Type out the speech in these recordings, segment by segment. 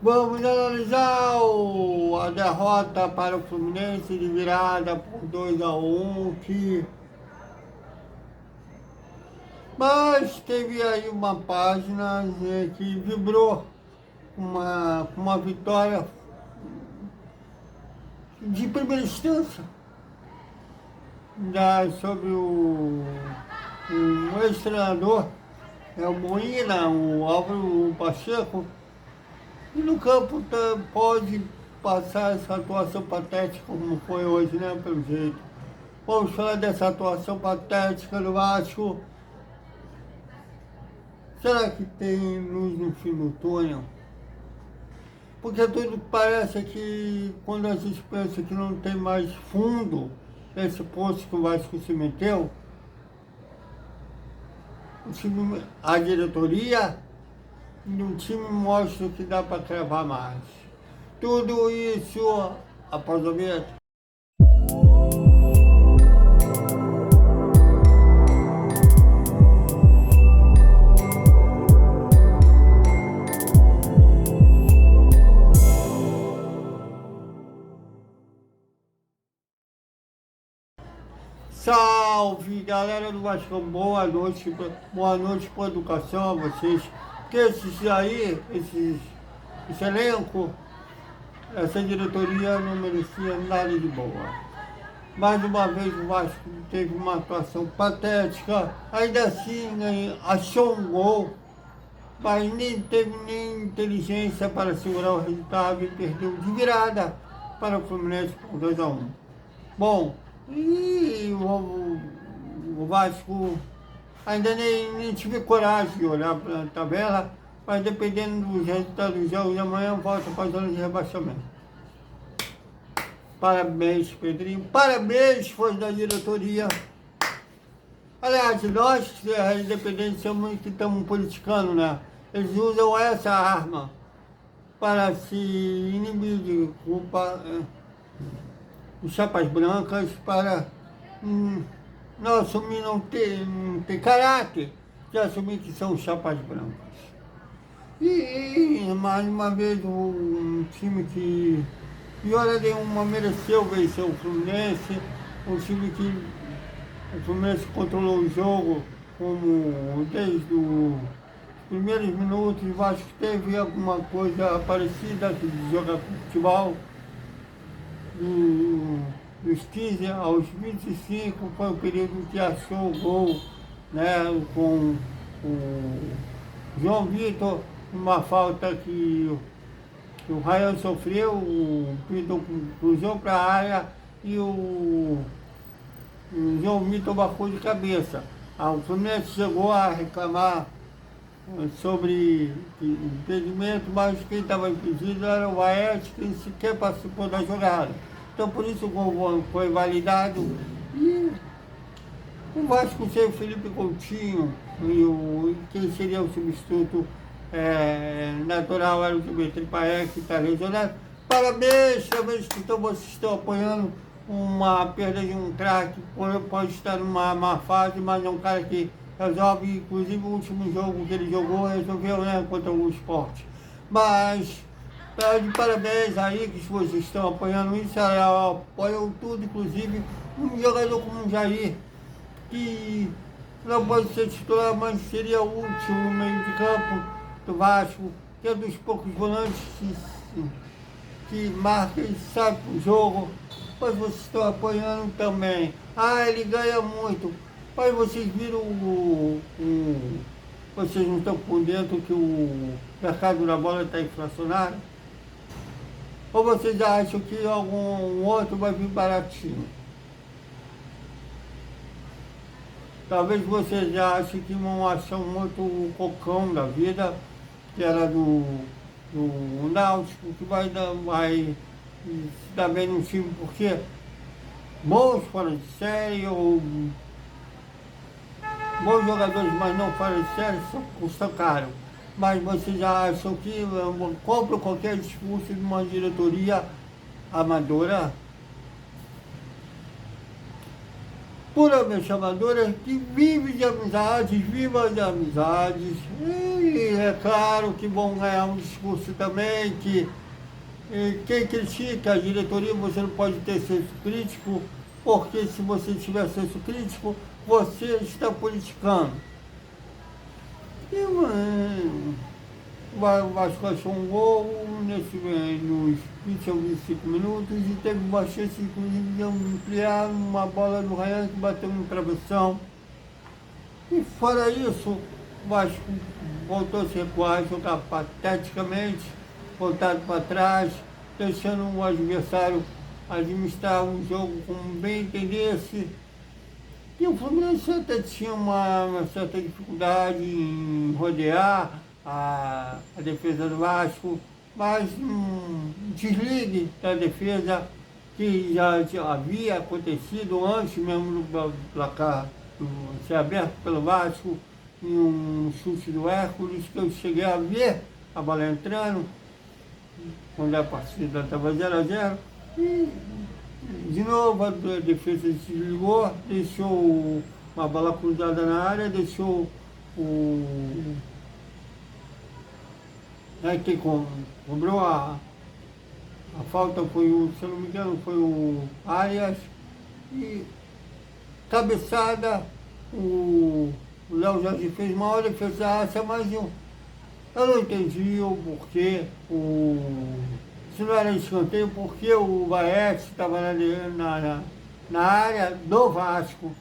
Vamos analisar a derrota para o Fluminense de virada por 2-1, mas teve aí uma página que vibrou uma vitória de primeira instância sobre o ex-treinador, o Moina, o Álvaro Pacheco, e no campo pode passar essa atuação patética como foi hoje, né, pelo jeito. Vamos falar dessa atuação patética do Vasco. Será que tem luz no fim do túnel? Porque tudo parece que quando a gente pensa que não tem mais fundo esse poço que o Vasco se meteu, a diretoria do time mostra que dá para cravar mais. Tudo isso após a vinheta. Salve, galera do Vasco, boa noite para a educação a vocês. Porque esse elenco, essa diretoria não merecia nada de boa. Mais uma vez o Vasco teve uma atuação patética, ainda assim achou um gol, mas nem teve nem inteligência para segurar o resultado e perdeu de virada para o Fluminense por 2-1. Bom, e o Vasco ainda nem tive coragem de olhar para a tabela, mas dependendo dos resultados dos jogos de amanhã, volta para a zona de rebaixamento. Parabéns, Pedrinho. Parabéns, força da diretoria. Aliás, nós, independentes, somos que estamos politicando, né? Eles usam essa arma para se inibir de culpa os chapas brancas, para não assumir, não ter caráter de assumir que são chapas brancas. E mais uma vez um time que de hora nenhuma mereceu vencer o Fluminense, um time que o Fluminense controlou o jogo como desde os primeiros minutos. Eu acho que teve alguma coisa parecida de jogar futebol. Dos 15 aos 25 foi o período que achou o gol, né, com o João Vitor, uma falta que o Ryan sofreu, o Vitor cruzou para a área e o João Vitor marcou de cabeça. O Fluminense chegou a reclamar sobre impedimento, mas quem estava impedido era o Aécio, que sequer participou da jogada. Então por isso o gol foi validado. E o Vasco sem o Felipe Coutinho, quem seria o substituto natural era o Dimitri Paes, que está lesionado. Parabéns, talvez que vocês estão apoiando uma perda de um craque, pode estar numa má fase, mas é um cara que resolve, inclusive o último jogo que ele jogou, resolveu, né, contra o Sport. Mas tá de parabéns aí que vocês estão apoiando isso, apoiam tudo, inclusive um jogador como o Jair, que não pode ser titular, mas seria útil no meio de campo do Vasco, que é dos poucos volantes que marca e sabe o jogo, mas vocês estão apoiando também. Ele ganha muito, mas vocês viram vocês não estão por dentro que o mercado da bola está inflacionário? Ou vocês acham que algum outro vai vir baratinho? Talvez vocês já achem que vão achar um outro cocão da vida, que era do Náutico, que vai se dar bem no time, porque bons fora de série, ou bons jogadores, mas não fora de série, custam caro. Mas vocês já acham que compram qualquer discurso de uma diretoria amadora? puramente amadora, que vive de amizades, viva de amizades. E é claro que vão ganhar um discurso também que quem critica a diretoria, você não pode ter senso crítico, porque se você tiver senso crítico, você está politicando. E o Vasco achou um gol nos 20 ou 25 minutos e teve uma chance, inclusive, de ampliar uma bola do Ryan que bateu no travessão. E fora isso, o Vasco voltou a se recuar, jogar pateticamente, voltado para trás, deixando o adversário administrar um jogo como bem entendesse. E o Fluminense até tinha uma certa dificuldade em rodear a defesa do Vasco, mas um desligue da defesa que já havia acontecido antes mesmo do placar ser aberto pelo Vasco, em um chute do Hércules, que eu cheguei a ver a bola entrando, quando a partida estava 0-0, e de novo a defesa se desligou, deixou uma bola cruzada na área, deixou o... quem cobrou a falta foi o, se eu não me engano, foi o Arias, e cabeçada, o Léo Jorge fez uma hora defesa, mas eu não entendi o porquê, se não era escanteio, porque o Baete estava na área do Vasco.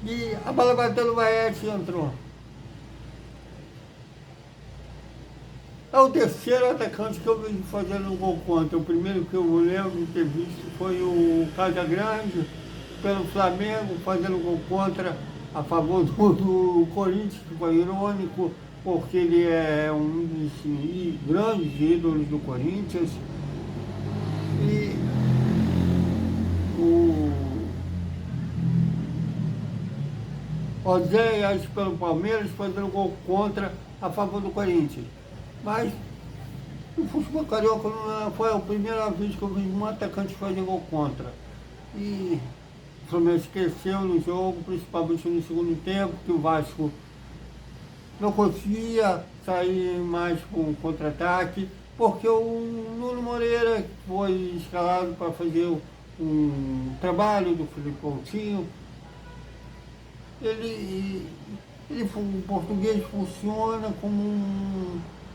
E a bola bateu no Baete e entrou. É o terceiro atacante que eu vejo fazendo um gol contra. O primeiro que eu lembro de ter visto foi o Casagrande, pelo Flamengo, fazendo gol contra a favor do Corinthians, que foi irônico, porque ele é um dos grandes ídolos do Corinthians. E o Oséias pelo Palmeiras fazendo gol contra a favor do Corinthians. Mas o futebol carioca não foi a primeira vez que eu vi um atacante fazer gol contra. E o Fluminense cresceu no jogo, principalmente no segundo tempo, que o Vasco não conseguia sair mais com um contra-ataque, porque o Nuno Moreira foi escalado para fazer um trabalho do Felipe Coutinho. O português funciona como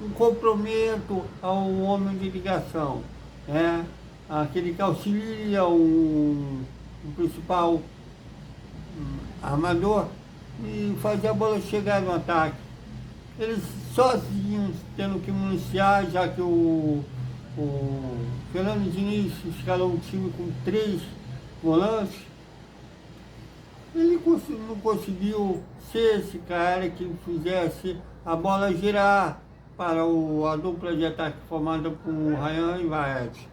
um complemento ao homem de ligação, né? Aquele que auxilia o principal armador e faz a bola chegar no ataque. Eles sozinhos tendo que municiar, já que o Fernando Diniz escalou um time com 3 volantes. Ele não conseguiu ser esse cara que fizesse a bola girar para a dupla de ataque formada por Ryan e Vaete.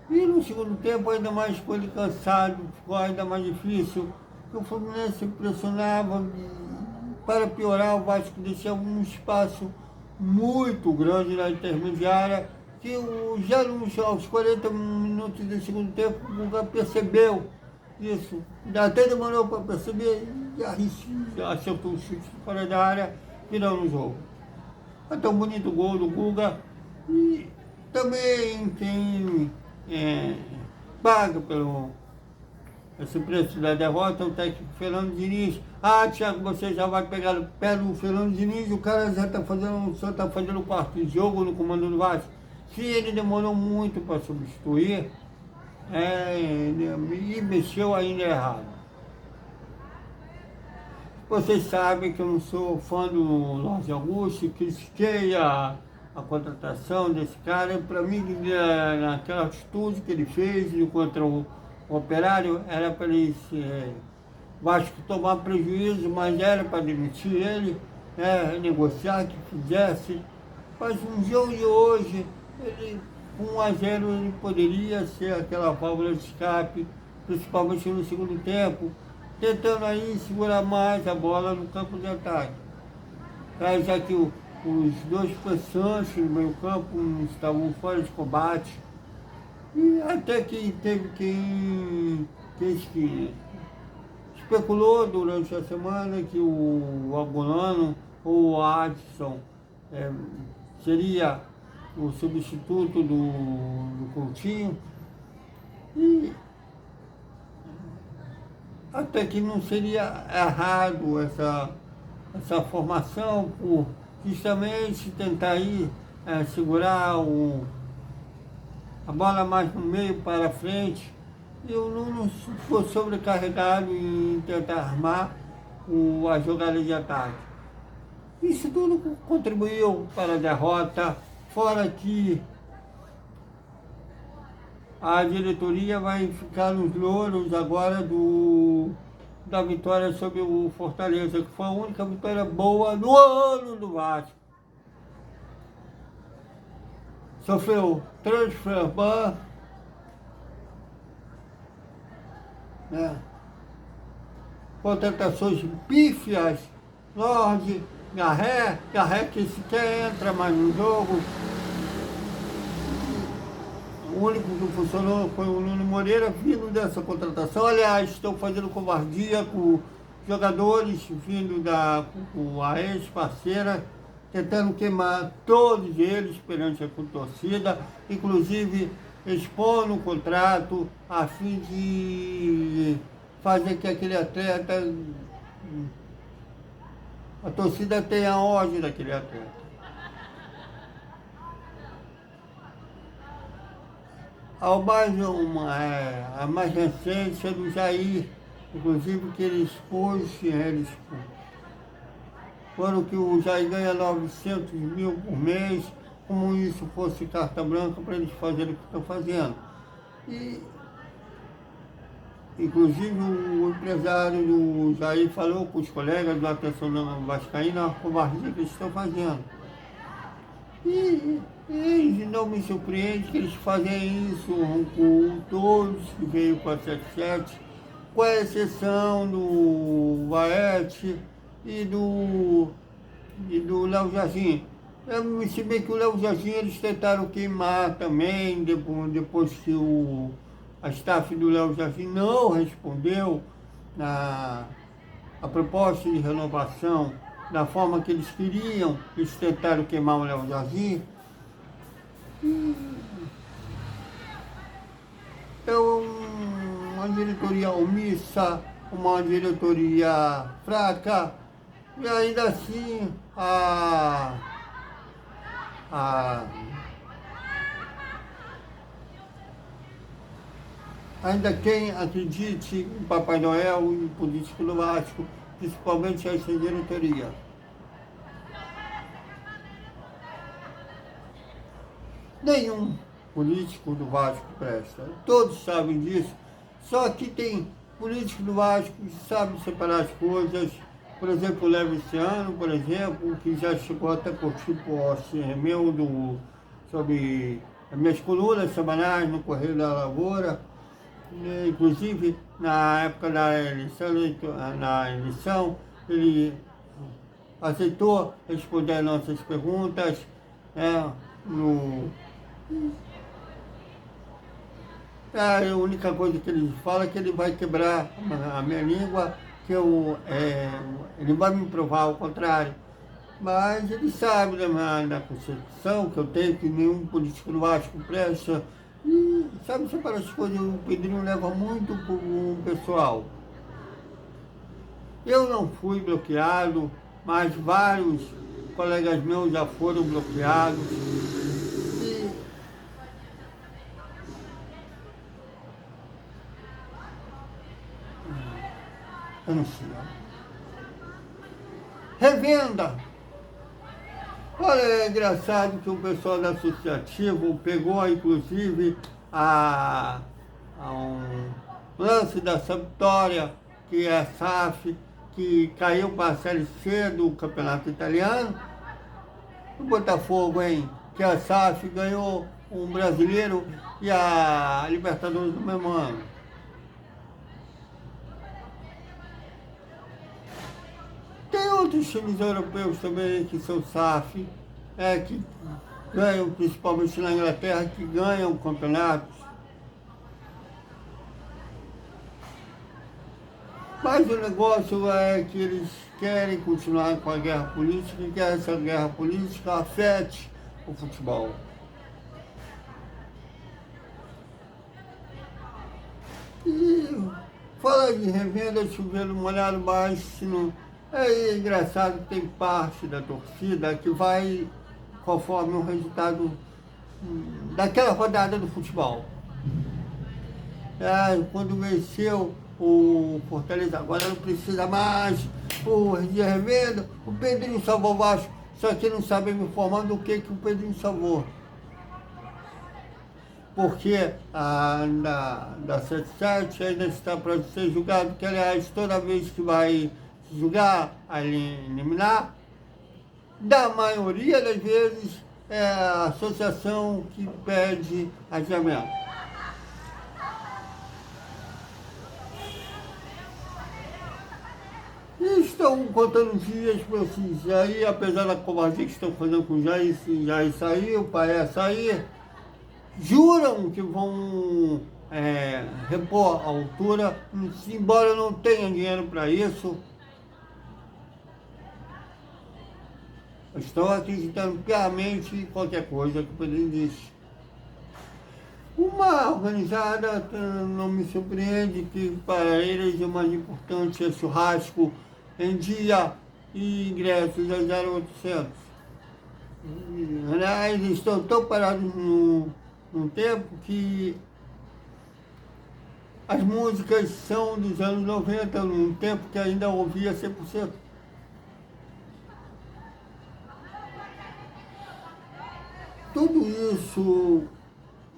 E no segundo tempo, ainda mais com ele cansado, ficou ainda mais difícil, porque o Fluminense pressionava. Para piorar, o Vasco deixava um espaço muito grande na intermediária, que já aos 40 minutos do segundo tempo, o Guga percebeu isso. Até demorou para perceber e acertou o chute fora da área, virando o jogo. Até um bonito gol do Guga. E também quem paga pelo esse preço da derrota, o técnico Fernando Diniz. Thiago, você já vai pegar o pé do Fernando Diniz, o cara já está fazendo, só está fazendo o quarto jogo no comando do Vasco. Se ele demorou muito para substituir, e mexeu ainda errado. Vocês sabem que eu não sou fã do Jorge Augusto, critiquei a contratação desse cara. Para mim, naquela atitude que ele fez contra o Operário, era para ele Vasco tomar prejuízo, mas era para demitir ele, negociar que fizesse. Mas um jogo de hoje, com 1-0, ele poderia ser aquela válvula de escape, principalmente no segundo tempo, tentando aí segurar mais a bola no campo de ataque. Já que os dois pensantes no meio campo estavam fora de combate, e até que teve quem especulou durante a semana que o Albonano ou o Adson seria o substituto do Coutinho, e até que não seria errado essa formação, por justamente tentar ir segurar a bola mais no meio para frente, e o Nuno ficou sobrecarregado em tentar armar a jogada de ataque. Isso tudo contribuiu para a derrota, fora que a diretoria vai ficar nos louros agora da vitória sobre o Fortaleza, que foi a única vitória boa no ano do Vasco. Sofreu transfer ban, contratações pífias, Lorde, Garré que sequer entra mais no jogo. O único que funcionou foi o Nuno Moreira, vindo dessa contratação. Aliás, estão fazendo covardia com jogadores vindo com a ex-parceira, tentando queimar todos eles perante a torcida, inclusive expondo o contrato a fim de fazer que aquele atleta, a torcida tenha ódio daquele atleta. A mais recente é do Jair, inclusive que ele expôs, foram que o Jair ganha 900 mil por mês, como isso fosse carta branca para eles fazerem o que estão fazendo. E, inclusive, o empresário do Jair falou com os colegas da atenção vascaína a covardia que eles estão fazendo. E não me surpreende que eles fazem isso com todos que veio com a 77, com a exceção do Vaete e do Léo Jardim. Se bem que o Léo Jardim eles tentaram queimar também, depois que a staff do Léo Jardim não respondeu a proposta de renovação da forma que eles queriam, eles tentaram queimar o Léo Jardim. Então, uma diretoria omissa, uma diretoria fraca, e ainda assim ainda quem acredite em Papai Noel e político do Vasco, principalmente essa diretoria. Nenhum político do Vasco presta, todos sabem disso, só que tem político do Vasco que sabe separar as coisas. Por exemplo, o Leviciano, por exemplo, que já chegou até curtir post meu sobre as minhas colunas semanais no Correio da Lavoura. Inclusive, na época da eleição, ele aceitou responder nossas perguntas. A única coisa que ele fala é que ele vai quebrar a minha língua, que ele vai me provar o contrário. Mas ele sabe da concepção que eu tenho, que nenhum político do Vasco presta, e sabe separar as coisas. O Pedrinho leva muito para o pessoal. Eu não fui bloqueado, mas vários colegas meus já foram bloqueados. Eu não sei. Revenda! Olha, é engraçado que o pessoal da Associativo pegou, inclusive, um lance da Sampdoria, que é a SAF, que caiu para a Série C do Campeonato Italiano. O Botafogo, hein? Que a SAF ganhou um brasileiro e a Libertadores do mesmo ano. Tem outros times europeus também que são SAF, que ganham, principalmente na Inglaterra, que ganham campeonatos. Mas o negócio é que eles querem continuar com a guerra política e que essa guerra política afete o futebol. E fala de revenda, chovendo molhado, mas se não... É engraçado que tem parte da torcida que vai conforme o resultado daquela rodada do futebol. Quando venceu o Fortaleza, agora não precisa mais, o de revenda, o Pedrinho salvou o Vasco, só que não sabem me informar do que o Pedrinho salvou. Porque da 77 ainda está para ser julgado, que aliás toda vez que vai julgar, eliminar, da maioria das vezes é a associação que pede adiamento. E estão contando dias para esses Jair, apesar da covardia que estão fazendo com o Jair, se Jair sair, o pai sair, juram que vão repor a altura, embora não tenham dinheiro para isso. Estão acreditando piamente em qualquer coisa que o Pedrinho disse. Uma organizada não me surpreende que para eles o mais importante é churrasco em dia e ingressos a 0,800. Aliás, estão tão parados num tempo que as músicas são dos anos 90, num tempo que ainda ouvia 100%. Tudo isso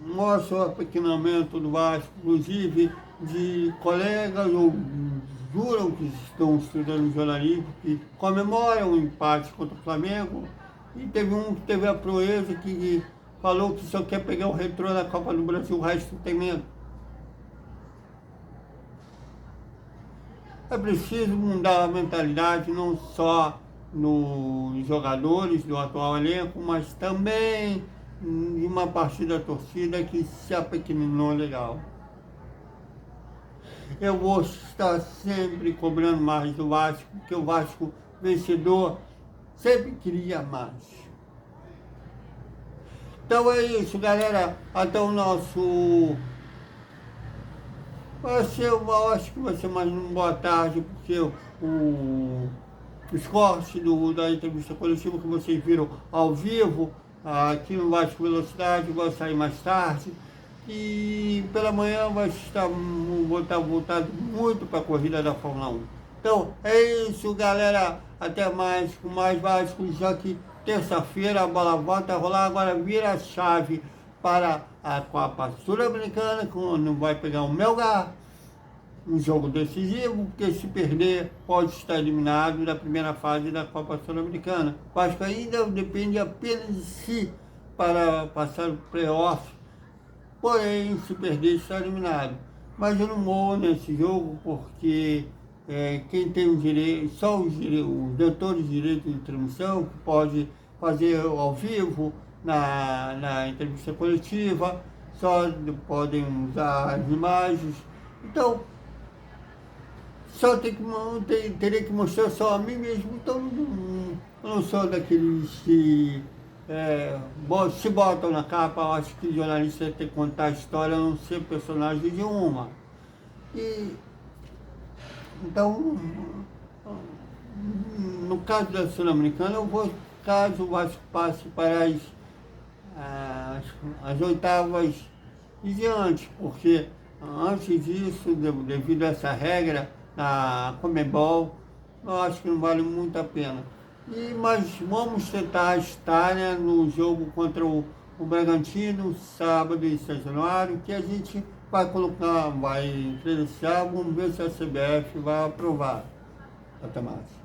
mostra o apequenamento do Vasco, inclusive de colegas ou juram que estão estudando jornalismo, que comemoram o empate contra o Flamengo, e teve um que teve a proeza que falou que só quer pegar o retrô da Copa do Brasil, o resto tem medo. É preciso mudar a mentalidade, não só nos jogadores do atual elenco, mas também de uma parte da torcida que se apequeninou legal. Eu vou estar sempre cobrando mais do Vasco, porque o Vasco vencedor sempre queria mais. Então é isso, galera. Até o nosso... eu acho que vai ser mais uma boa tarde, porque os cortes da entrevista coletiva que vocês viram ao vivo, aqui no Vasco Velocidade, vai sair mais tarde. E pela manhã vou estar voltado muito para a corrida da Fórmula 1. Então é isso, galera. Até mais com mais Vasco, já que terça-feira a bola volta a rolar. Agora vira a chave para a Copa Sul-Americana, quando vai pegar o Melgar. Um jogo decisivo, porque se perder pode estar eliminado da primeira fase da Copa Sul-Americana. O Vasco ainda depende apenas de si para passar o playoff, porém se perder está eliminado. Mas eu não vou nesse jogo porque quem tem o direito, só os detentores de direito de transmissão, que pode fazer ao vivo na entrevista coletiva, só podem usar as imagens. Então, teria que mostrar só a mim mesmo. Então, eu não sou daqueles que se botam na capa. Eu acho que jornalista tem que contar a história, não ser personagem de uma. Então, no caso da Sul-Americana, eu vou, caso o Vasco passe para as oitavas e diante, porque antes disso, devido a essa regra da Conmebol, eu acho que não vale muito a pena. Mas vamos tentar estar no jogo contra o Bragantino, sábado em São Januário, que a gente vai colocar, vai credenciar, vamos ver se a CBF vai aprovar. Até mais.